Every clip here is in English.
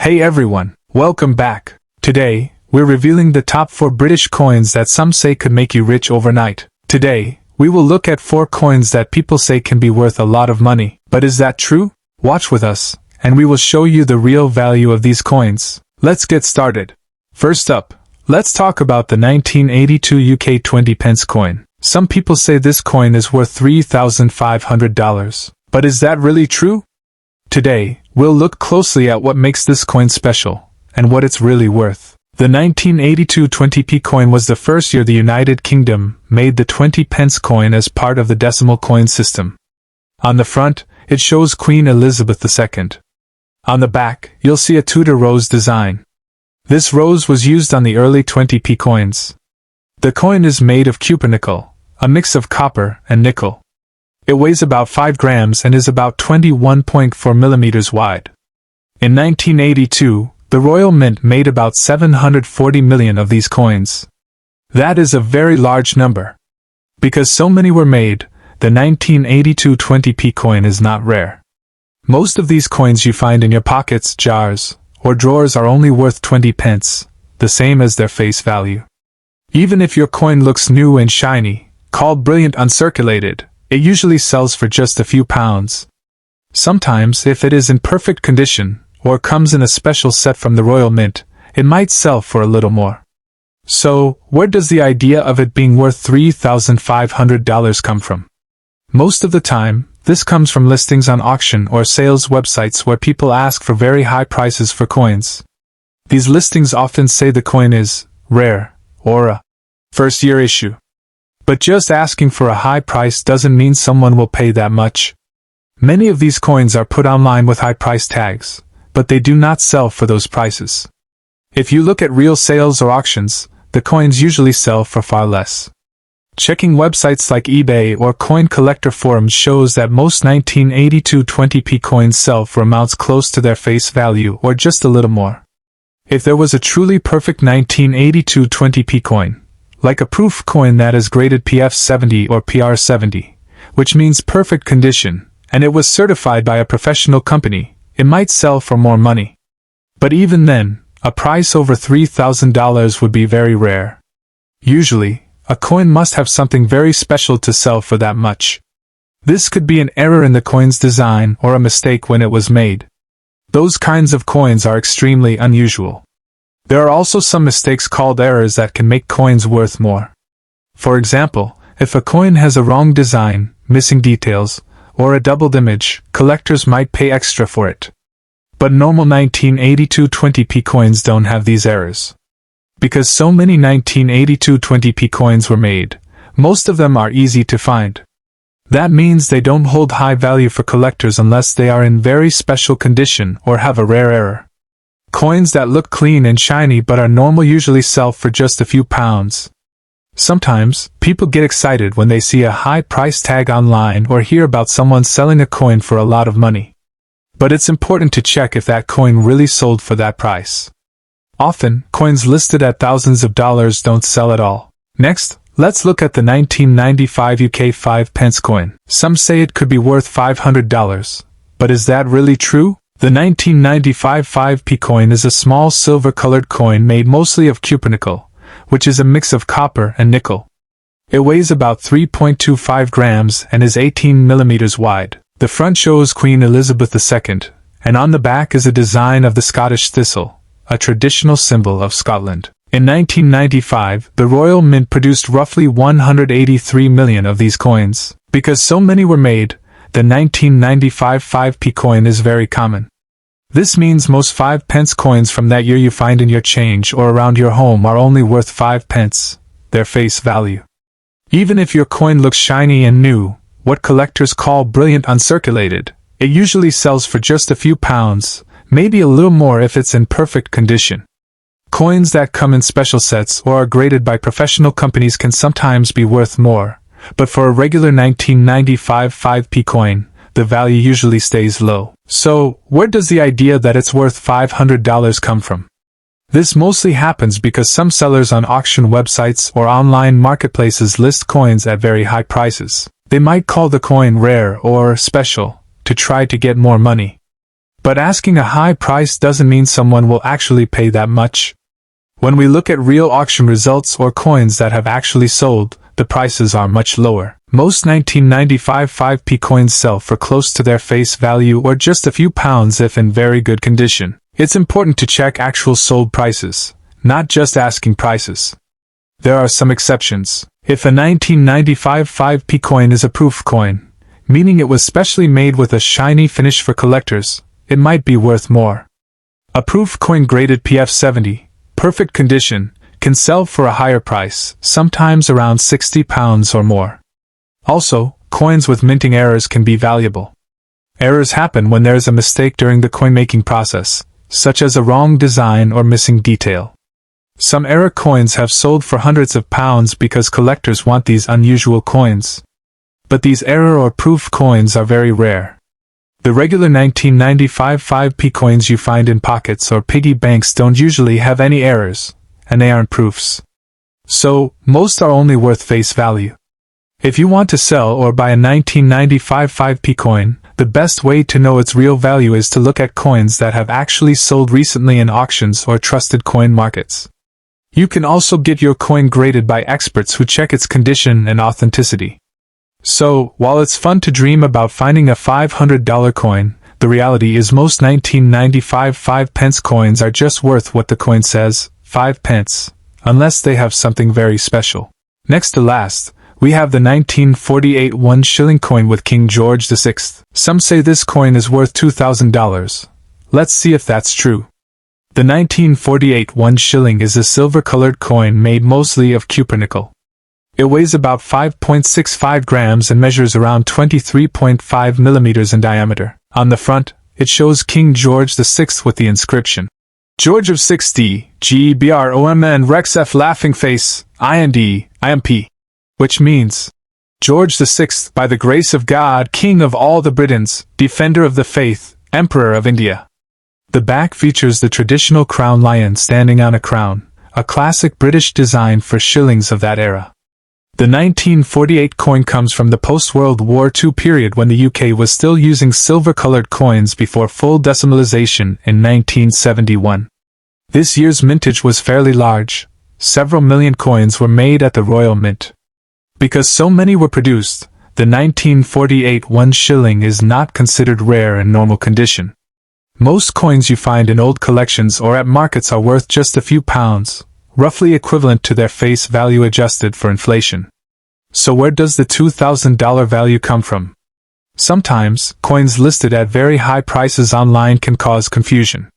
Hey everyone, welcome back. Today, we're revealing the top 4 British coins that some say could make you rich overnight. Today, we will look at 4 coins that people say can be worth a lot of money. But is that true? Watch with us, and we will show you the real value of these coins. Let's get started. First up, let's talk about the 1982 UK 20 pence coin. Some people say this coin is worth $3,500. But is that really true? Today, we'll look closely at what makes this coin special, and what it's really worth. The 1982 20p coin was the first year the United Kingdom made the 20 pence coin as part of the decimal coin system. On the front, it shows Queen Elizabeth II. On the back, you'll see a Tudor rose design. This rose was used on the early 20p coins. The coin is made of cupronickel, a mix of copper and nickel. It weighs about 5 grams and is about 21.4 millimeters wide. In 1982, the Royal Mint made about 740 million of these coins. That is a very large number. Because so many were made, the 1982 20p coin is not rare. Most of these coins you find in your pockets, jars, or drawers are only worth 20 pence, the same as their face value. Even if your coin looks new and shiny, called brilliant uncirculated, it usually sells for just a few pounds. Sometimes, if it is in perfect condition, or comes in a special set from the Royal Mint, it might sell for a little more. So, where does the idea of it being worth $3,500 come from? Most of the time, this comes from listings on auction or sales websites where people ask for very high prices for coins. These listings often say the coin is rare, or a first-year issue. But just asking for a high price doesn't mean someone will pay that much. Many of these coins are put online with high price tags, but they do not sell for those prices. If you look at real sales or auctions, the coins usually sell for far less. Checking websites like eBay or coin collector forums shows that most 1982 20p coins sell for amounts close to their face value or just a little more. If there was a truly perfect 1982 20p coin, like a proof coin that is graded PF70 or PR70, which means perfect condition, and it was certified by a professional company, it might sell for more money. But even then, a price over $3,000 would be very rare. Usually, a coin must have something very special to sell for that much. This could be an error in the coin's design or a mistake when it was made. Those kinds of coins are extremely unusual. There are also some mistakes called errors that can make coins worth more. For example, if a coin has a wrong design, missing details, or a doubled image, collectors might pay extra for it. But normal 1982 20p coins don't have these errors. Because so many 1982 20p coins were made, most of them are easy to find. That means they don't hold high value for collectors unless they are in very special condition or have a rare error. Coins that look clean and shiny but are normal usually sell for just a few pounds. Sometimes, people get excited when they see a high price tag online or hear about someone selling a coin for a lot of money. But it's important to check if that coin really sold for that price. Often, coins listed at thousands of dollars don't sell at all. Next, let's look at the 1995 UK 5 pence coin. Some say it could be worth $500. But is that really true? The 1995 5p coin is a small silver-colored coin made mostly of cupronickel, which is a mix of copper and nickel. It weighs about 3.25 grams and is 18 millimeters wide. The front shows Queen Elizabeth II, and on the back is a design of the Scottish thistle, a traditional symbol of Scotland. In 1995, the Royal Mint produced roughly 183 million of these coins. Because so many were made, the 1995 5p coin is very common. This means most 5 pence coins from that year you find in your change or around your home are only worth 5 pence, their face value. Even if your coin looks shiny and new, what collectors call brilliant uncirculated, it usually sells for just a few pounds, maybe a little more if it's in perfect condition. Coins that come in special sets or are graded by professional companies can sometimes be worth more, but for a regular 1995 5p coin, the value usually stays low. So, where does the idea that it's worth $500 come from? This mostly happens because some sellers on auction websites or online marketplaces list coins at very high prices. They might call the coin rare or special to try to get more money. But asking a high price doesn't mean someone will actually pay that much. When we look at real auction results or coins that have actually sold, the prices are much lower. Most 1995 5p coins sell for close to their face value or just a few pounds if in very good condition. It's important to check actual sold prices, not just asking prices. There are some exceptions. If a 1995 5p coin is a proof coin, meaning it was specially made with a shiny finish for collectors, it might be worth more. A proof coin graded PF70, perfect condition, can sell for a higher price, sometimes around £60 or more. Also, coins with minting errors can be valuable. Errors happen when there is a mistake during the coin-making process, such as a wrong design or missing detail. Some error coins have sold for hundreds of pounds because collectors want these unusual coins. But these error or proof coins are very rare. The regular 1995 5p coins you find in pockets or piggy banks don't usually have any errors, and they aren't proofs. So, most are only worth face value. If you want to sell or buy a 1995 5p coin, the best way to know its real value is to look at coins that have actually sold recently in auctions or trusted coin markets. You can also get your coin graded by experts who check its condition and authenticity. So, while it's fun to dream about finding a $500 coin, the reality is most 1995 5p coins are just worth what the coin says, 5p, unless they have something very special. Next to last, we have the 1948 1 shilling coin with King George VI. Some say this coin is worth $2,000. Let's see if that's true. The 1948 1 shilling is a silver-colored coin made mostly of cupronickel. It weighs about 5.65 grams and measures around 23.5 millimeters in diameter. On the front, it shows King George VI with the inscription, George of 6D, GBROMN Rex F laughing face, IND, IMP, which means, George VI, by the grace of God, King of all the Britons, Defender of the Faith, Emperor of India. The back features the traditional crown lion standing on a crown, a classic British design for shillings of that era. The 1948 coin comes from the post-World War II period when the UK was still using silver-colored coins before full decimalization in 1971. This year's mintage was fairly large. Several million coins were made at the Royal Mint. Because so many were produced, the 1948 1 shilling is not considered rare in normal condition. Most coins you find in old collections or at markets are worth just a few pounds, roughly equivalent to their face value adjusted for inflation. So where does the $2,000 value come from? Sometimes, coins listed at very high prices online can cause confusion.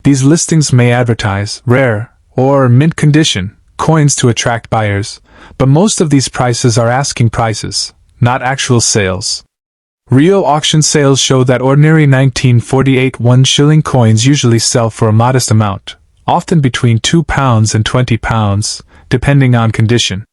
These listings may advertise rare or mint condition coins to attract buyers, but most of these prices are asking prices, not actual sales. Real auction sales show that ordinary 1948 1 shilling coins usually sell for a modest amount, often between £2 and £20, depending on condition.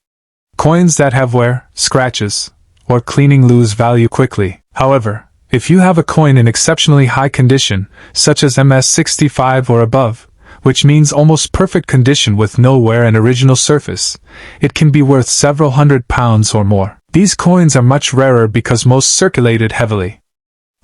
Coins that have wear, scratches, or cleaning lose value quickly. However, if you have a coin in exceptionally high condition, such as MS65 or above, which means almost perfect condition with no wear and original surface, it can be worth several £100s or more. These coins are much rarer because most circulated heavily.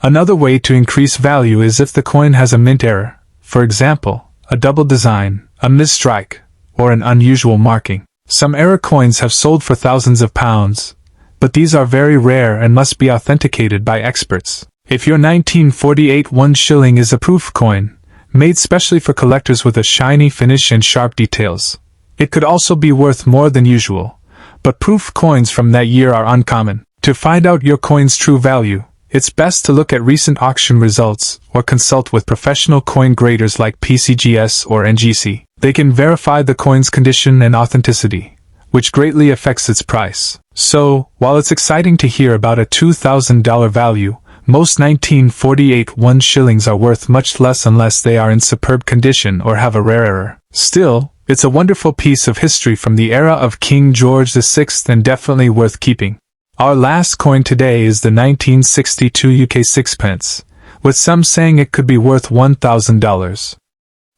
Another way to increase value is if the coin has a mint error, for example, a double design, a misstrike, or an unusual marking. Some error coins have sold for thousands of pounds, but these are very rare and must be authenticated by experts. If your 1948 1 shilling is a proof coin, made specially for collectors with a shiny finish and sharp details, it could also be worth more than usual. But proof coins from that year are uncommon. To find out your coin's true value, it's best to look at recent auction results or consult with professional coin graders like PCGS or NGC. They can verify the coin's condition and authenticity, which greatly affects its price. So, while it's exciting to hear about a $2,000 value, most 1948 1 shillings are worth much less unless they are in superb condition or have a rare error. Still, it's a wonderful piece of history from the era of King George VI and definitely worth keeping. Our last coin today is the 1962 UK sixpence, with some saying it could be worth $1,000.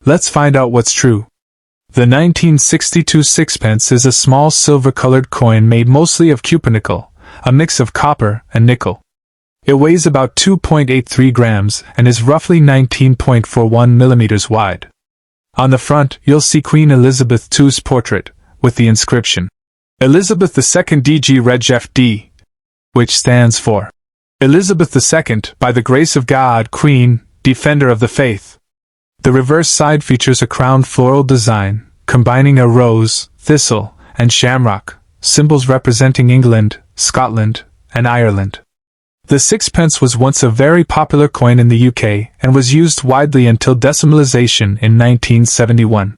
Let's find out what's true. The 1962 sixpence is a small silver-colored coin made mostly of cupronickel, a mix of copper and nickel. It weighs about 2.83 grams and is roughly 19.41 millimeters wide. On the front, you'll see Queen Elizabeth II's portrait, with the inscription, Elizabeth II DG Reg FD, which stands for Elizabeth II, by the grace of God, Queen, Defender of the Faith. The reverse side features a crowned floral design, combining a rose, thistle, and shamrock, symbols representing England, Scotland, and Ireland. The sixpence was once a very popular coin in the UK and was used widely until decimalization in 1971.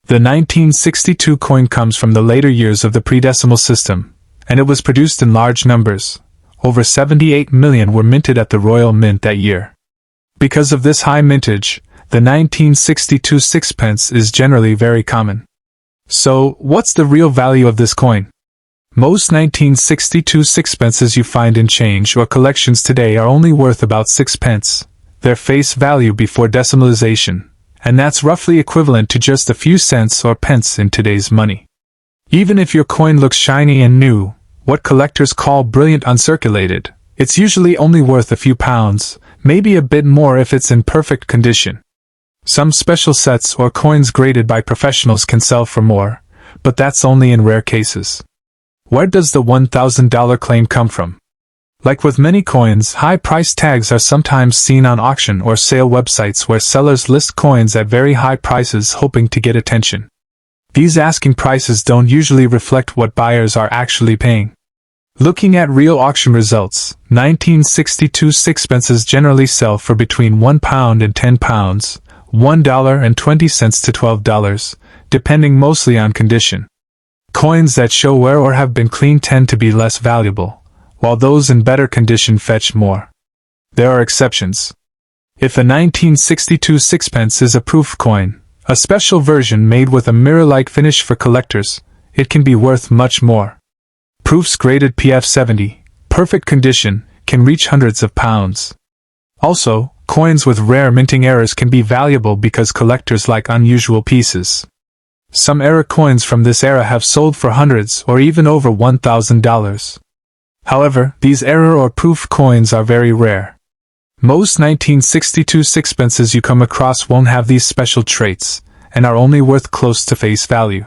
The 1962 coin comes from the later years of the pre-decimal system, and it was produced in large numbers. Over 78 million were minted at the Royal Mint that year. Because of this high mintage, the 1962 sixpence is generally very common. So, what's the real value of this coin? Most 1962 sixpences you find in change or collections today are only worth about 6 pence, their face value before decimalization, and that's roughly equivalent to just a few cents or pence in today's money. Even if your coin looks shiny and new, what collectors call brilliant uncirculated, it's usually only worth a few pounds, maybe a bit more if it's in perfect condition. Some special sets or coins graded by professionals can sell for more, but that's only in rare cases. Where does the $1,000 claim come from? Like with many coins, high price tags are sometimes seen on auction or sale websites where sellers list coins at very high prices hoping to get attention. These asking prices don't usually reflect what buyers are actually paying. Looking at real auction results, 1962 sixpences generally sell for between £1 and £10, $1.20 to $12, depending mostly on condition. Coins that show wear or have been cleaned tend to be less valuable, while those in better condition fetch more. There are exceptions. If a 1962 sixpence is a proof coin, a special version made with a mirror-like finish for collectors, it can be worth much more. Proofs graded PF70, perfect condition, can reach hundreds of pounds. Also, coins with rare minting errors can be valuable because collectors like unusual pieces. Some error coins from this era have sold for hundreds or even over $1,000. However, these error or proof coins are very rare. Most 1962 sixpences you come across won't have these special traits, and are only worth close to face value.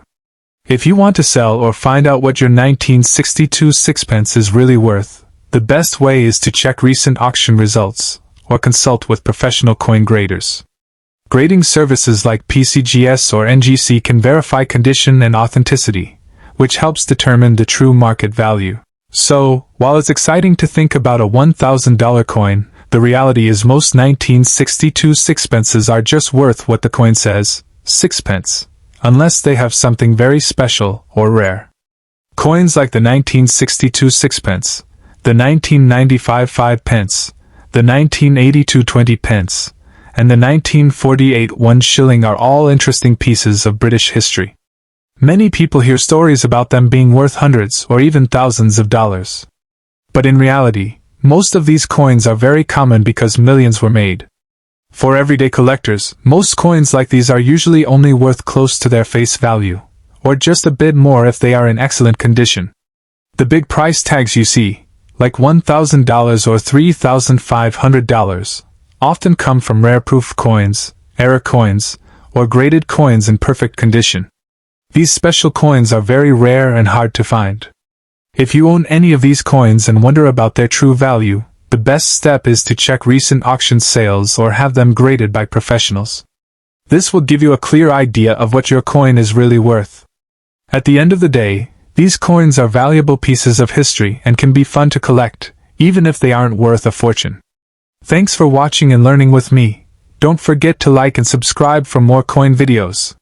If you want to sell or find out what your 1962 sixpence is really worth, the best way is to check recent auction results, or consult with professional coin graders. Grading services like PCGS or NGC can verify condition and authenticity, which helps determine the true market value. So, while it's exciting to think about a $1,000 coin, the reality is most 1962 sixpences are just worth what the coin says, sixpence, unless they have something very special or rare. Coins like the 1962 sixpence, the 1995 5 pence, the 1982 20 pence, and the 1948 1 shilling are all interesting pieces of British history. Many people hear stories about them being worth hundreds or even thousands of dollars. But in reality, most of these coins are very common because millions were made. For everyday collectors, most coins like these are usually only worth close to their face value, or just a bit more if they are in excellent condition. The big price tags you see, like $1,000 or $3,500, often come from rare proof coins, error coins, or graded coins in perfect condition. These special coins are very rare and hard to find. If you own any of these coins and wonder about their true value, the best step is to check recent auction sales or have them graded by professionals. This will give you a clear idea of what your coin is really worth. At the end of the day, these coins are valuable pieces of history and can be fun to collect, even if they aren't worth a fortune. Thanks for watching and learning with me. Don't forget to like and subscribe for more coin videos.